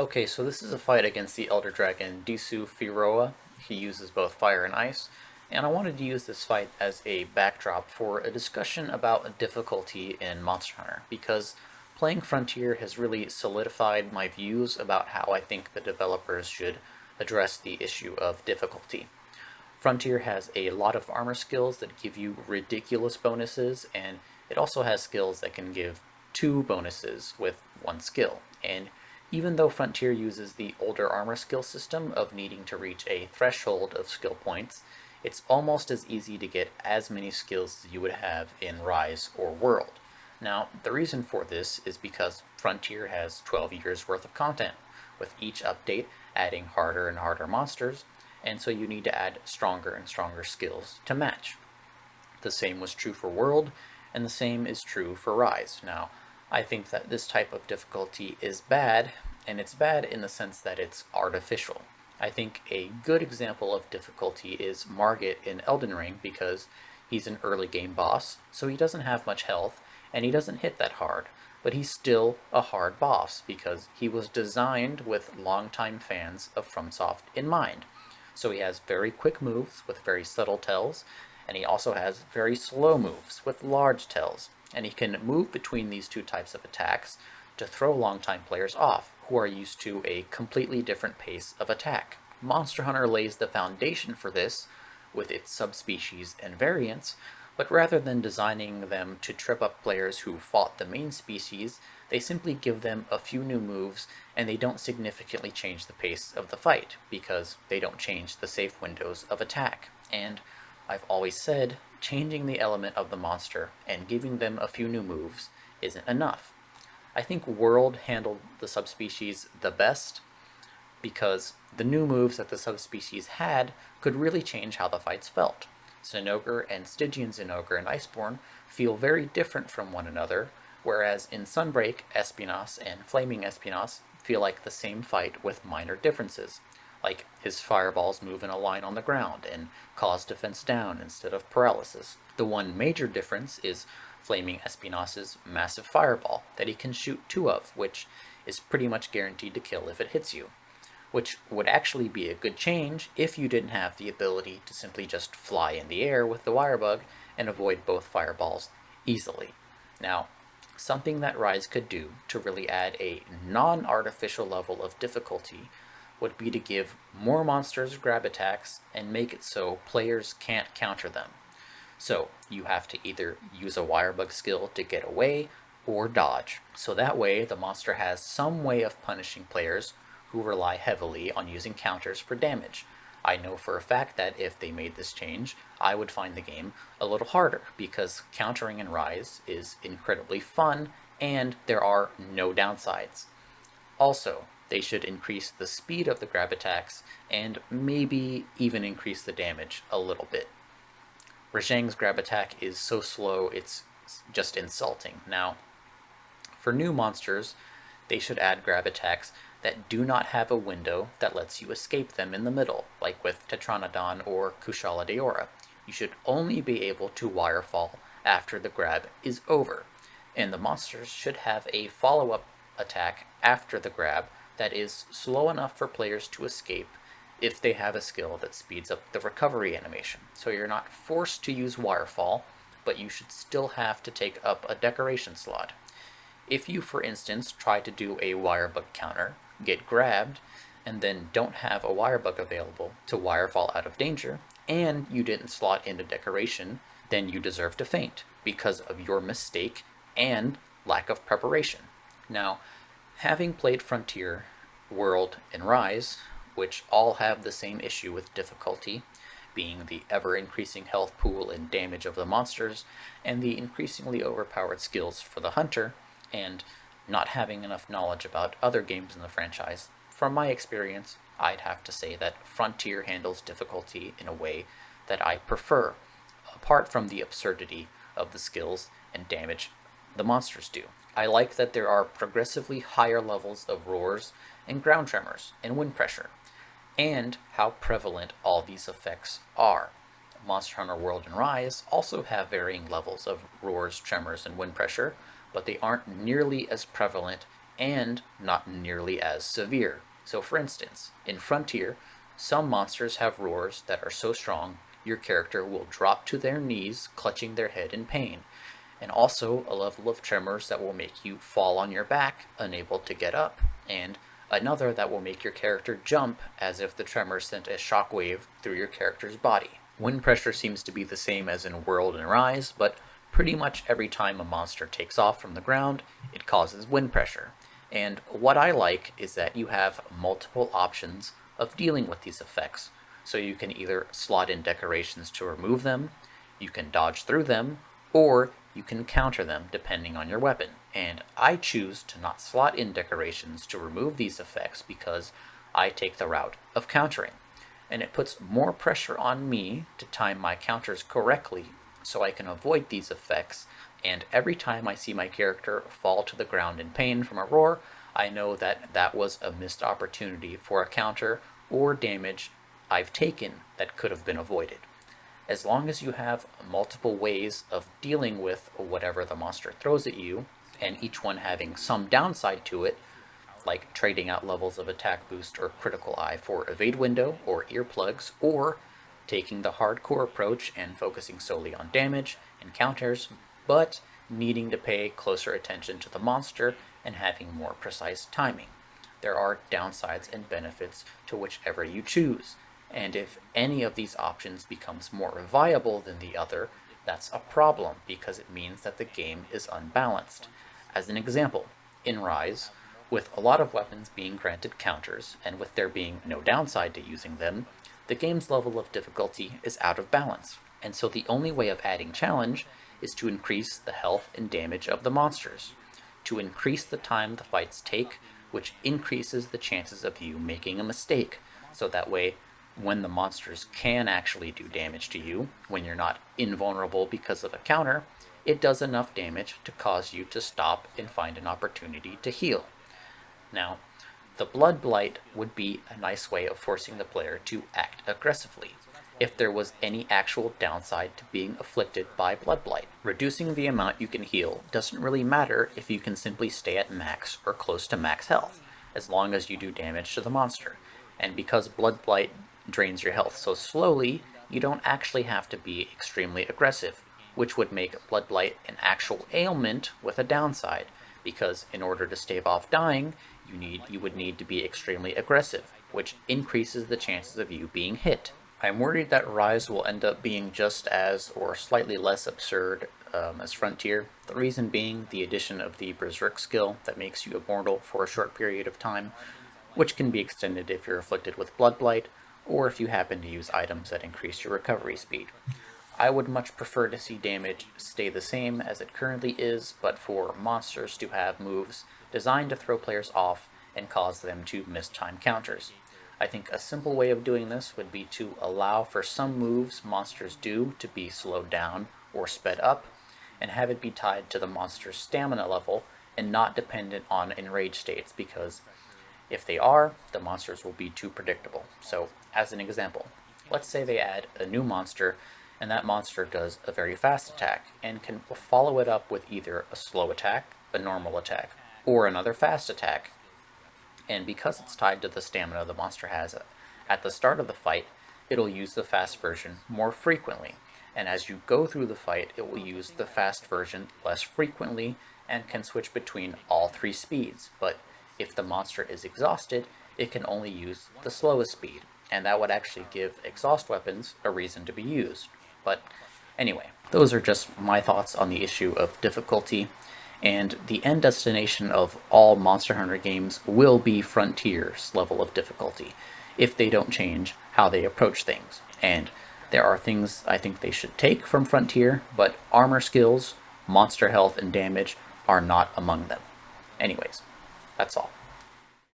Okay, so this is a fight against the Elder Dragon Disufiroa. He uses both fire and ice, and I wanted to use this fight as a backdrop for a discussion about difficulty in Monster Hunter, because playing Frontier has really solidified my views about how I think the developers should address the issue of difficulty. Frontier has a lot of armor skills that give you ridiculous bonuses, and it also has skills that can give two bonuses with one skill. And even though Frontier uses the older armor skill system of needing to reach a threshold of skill points, it's almost as easy to get as many skills as you would have in Rise or World. Now, the reason for this is because Frontier has 12 years worth of content, with each update adding harder and harder monsters, and so you need to add stronger and stronger skills to match. The same was true for World, and the same is true for Rise. Now, I think that this type of difficulty is bad, and it's bad in the sense that it's artificial. I think a good example of difficulty is Margit in Elden Ring, because he's an early game boss, so he doesn't have much health, and he doesn't hit that hard, but he's still a hard boss because he was designed with longtime fans of FromSoft in mind. So he has very quick moves with very subtle tells, and he also has very slow moves with large tells, and he can move between these two types of attacks to throw longtime players off, who are used to a completely different pace of attack. Monster Hunter lays the foundation for this with its subspecies and variants, but rather than designing them to trip up players who fought the main species, they simply give them a few new moves, and they don't significantly change the pace of the fight, because they don't change the safe windows of attack. And I've always said, changing the element of the monster and giving them a few new moves isn't enough. I think World handled the subspecies the best, because the new moves that the subspecies had could really change how the fights felt. Zinogre and Stygian Zinogre and Iceborne feel very different from one another, whereas in Sunbreak, Espinas and Flaming Espinas feel like the same fight with minor differences, like his fireballs move in a line on the ground and cause defense down instead of paralysis. The one major difference is Flaming Espinas's massive fireball that he can shoot two of, which is pretty much guaranteed to kill if it hits you, which would actually be a good change if you didn't have the ability to simply just fly in the air with the Wirebug and avoid both fireballs easily. Now, something that Rise could do to really add a non-artificial level of difficulty would be to give more monsters grab attacks and make it so players can't counter them. So you have to either use a Wirebug skill to get away or dodge. So that way the monster has some way of punishing players who rely heavily on using counters for damage. I know for a fact that if they made this change, I would find the game a little harder, because countering in Rise is incredibly fun and there are no downsides. Also, they should increase the speed of the grab attacks and maybe even increase the damage a little bit. Rajang's grab attack is so slow it's just insulting. Now, for new monsters, they should add grab attacks that do not have a window that lets you escape them in the middle, like with Tetranodon or Kushala Daora. You should only be able to wirefall after the grab is over, and the monsters should have a follow-up attack after the grab that is slow enough for players to escape if they have a skill that speeds up the recovery animation. So you're not forced to use wirefall, but you should still have to take up a decoration slot. If you, for instance, try to do a Wirebug counter, get grabbed, and then don't have a Wirebug available to wirefall out of danger, and you didn't slot into decoration, then you deserve to faint because of your mistake and lack of preparation. Now, having played Frontier, World, and Rise, which all have the same issue with difficulty, being the ever-increasing health pool and damage of the monsters, and the increasingly overpowered skills for the hunter, and not having enough knowledge about other games in the franchise, from my experience, I'd have to say that Frontier handles difficulty in a way that I prefer, apart from the absurdity of the skills and damage the monsters do. I like that there are progressively higher levels of roars and ground tremors and wind pressure, and how prevalent all these effects are. Monster Hunter World and Rise also have varying levels of roars, tremors, and wind pressure, but they aren't nearly as prevalent and not nearly as severe. So for instance, in Frontier, some monsters have roars that are so strong your character will drop to their knees, clutching their head in pain, and also a level of tremors that will make you fall on your back, unable to get up, and another that will make your character jump as if the tremor sent a shockwave through your character's body. Wind pressure seems to be the same as in World and Rise, but pretty much every time a monster takes off from the ground, it causes wind pressure. And what I like is that you have multiple options of dealing with these effects. So you can either slot in decorations to remove them, you can dodge through them, or you can counter them depending on your weapon. And I choose to not slot in decorations to remove these effects because I take the route of countering. And it puts more pressure on me to time my counters correctly so I can avoid these effects, and every time I see my character fall to the ground in pain from a roar, I know that that was a missed opportunity for a counter or damage I've taken that could have been avoided. As long as you have multiple ways of dealing with whatever the monster throws at you, and each one having some downside to it, like trading out levels of attack boost or critical eye for evade window or earplugs, or taking the hardcore approach and focusing solely on damage and counters, but needing to pay closer attention to the monster and having more precise timing. There are downsides and benefits to whichever you choose, and if any of these options becomes more viable than the other, that's a problem because it means that the game is unbalanced. As an example, in Rise, with a lot of weapons being granted counters, and with there being no downside to using them, the game's level of difficulty is out of balance, and so the only way of adding challenge is to increase the health and damage of the monsters, to increase the time the fights take, which increases the chances of you making a mistake, so that way, when the monsters can actually do damage to you, when you're not invulnerable because of a counter, it does enough damage to cause you to stop and find an opportunity to heal. Now, the Blood Blight would be a nice way of forcing the player to act aggressively, if there was any actual downside to being afflicted by Blood Blight. Reducing the amount you can heal doesn't really matter if you can simply stay at max or close to max health, as long as you do damage to the monster. And because Blood Blight drains your health so slowly, you don't actually have to be extremely aggressive, which would make Blood Blight an actual ailment with a downside, because in order to stave off dying, you would need to be extremely aggressive, which increases the chances of you being hit. I'm worried that Rise will end up being just as, or slightly less absurd as Frontier, the reason being the addition of the Berserk skill that makes you immortal for a short period of time, which can be extended if you're afflicted with Blood Blight, or if you happen to use items that increase your recovery speed. I would much prefer to see damage stay the same as it currently is, but for monsters to have moves designed to throw players off and cause them to miss time counters. I think a simple way of doing this would be to allow for some moves monsters do to be slowed down or sped up, and have it be tied to the monster's stamina level and not dependent on enrage states, because if they are, the monsters will be too predictable. So, as an example, let's say they add a new monster, and that monster does a very fast attack, and can follow it up with either a slow attack, a normal attack, or another fast attack. And because it's tied to the stamina the monster has at the start of the fight, it'll use the fast version more frequently. And as you go through the fight, it will use the fast version less frequently and can switch between all three speeds. But if the monster is exhausted, it can only use the slowest speed, and that would actually give exhaust weapons a reason to be used. But anyway, those are just my thoughts on the issue of difficulty, and the end destination of all Monster Hunter games will be Frontier's level of difficulty, if they don't change how they approach things. And there are things I think they should take from Frontier, but armor skills, monster health, and damage are not among them. Anyways, that's all.